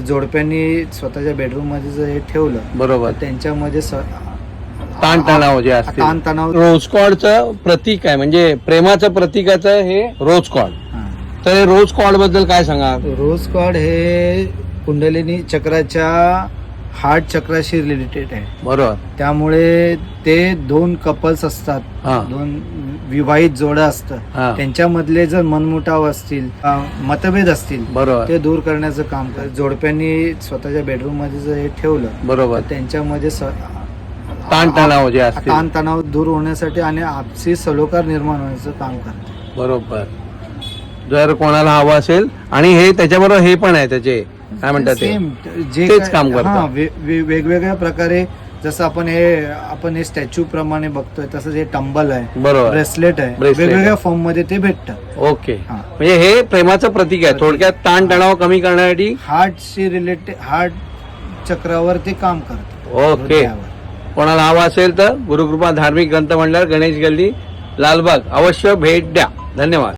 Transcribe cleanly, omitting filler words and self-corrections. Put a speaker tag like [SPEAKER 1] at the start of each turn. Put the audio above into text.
[SPEAKER 1] जोडप्यांनी स्वतःच्या बेडरूम मध्ये जर हे ठेवलं
[SPEAKER 2] बरोबर,
[SPEAKER 1] तर त्यांच्यामध्ये
[SPEAKER 2] ताणतणाव जे असते,
[SPEAKER 1] ताणतणाव
[SPEAKER 2] रोज कॉर्डचं प्रतीक आहे, म्हणजे प्रेमाचं प्रतीकाचं हे रोज कॉर्ड.
[SPEAKER 1] हा.
[SPEAKER 2] तर हे रोज कॉर्ड बद्दल काय सांगा?
[SPEAKER 1] रोज कॉर्ड हे कुंडलिनी चक्राच्या हार्ट चक्राशी रिलेटेड आहे.
[SPEAKER 2] बरोबर,
[SPEAKER 1] त्यामुळे ते दोन कपल्स असतात,
[SPEAKER 2] हा.
[SPEAKER 1] दोन विवाहित जोडं असतं,
[SPEAKER 2] हा.
[SPEAKER 1] त्यांच्यामधले जर मनमुटाव असतील, मतभेद असतील,
[SPEAKER 2] बरोबर,
[SPEAKER 1] ते दूर करण्याचं काम करत. जोडप्यांनी स्वतःच्या बेडरूम मध्ये जर हे ठेवलं
[SPEAKER 2] बरोबर,
[SPEAKER 1] तर त्यांच्यामध्ये
[SPEAKER 2] ताणतणाव जे असते,
[SPEAKER 1] ताणतणाव दूर होण्यासाठी आणि आपसी सलोकार निर्माण होण्याचं काम करते.
[SPEAKER 2] बरोबर. जर कोणाला हवं असेल, आणि हे त्याच्याबरोबर हे पण आहे, त्याचे काय म्हणतात ते,
[SPEAKER 1] सेम जे
[SPEAKER 2] तेच
[SPEAKER 1] काय-
[SPEAKER 2] काम करतं.
[SPEAKER 1] हा, वेगवेगळ्या प्रकारे जसं आपण हे स्टॅच्यू प्रमाणे बघतोय तसंच हे टंबल आहे,
[SPEAKER 2] बरोबर,
[SPEAKER 1] ब्रेसलेट आहे,
[SPEAKER 2] Bracelet
[SPEAKER 1] वेगवेगळ्या
[SPEAKER 2] आहे.
[SPEAKER 1] फॉर्म मध्ये ते भेटतं.
[SPEAKER 2] ओके.
[SPEAKER 1] हा.
[SPEAKER 2] म्हणजे हे प्रेमाचं प्रतीक आहे, थोडक्यात ताणतणाव कमी करण्यासाठी.
[SPEAKER 1] हार्टशी रिलेटेड, हार्ट चक्रावर ते काम करतं.
[SPEAKER 2] ओके.
[SPEAKER 1] हृदयावर.
[SPEAKER 2] कोणाला हवा असेल तर गुरुकृपा धार्मिक ग्रंथ मंडळ, गणेश गल्ली, लालबाग अवश्य भेट द्या. धन्यवाद.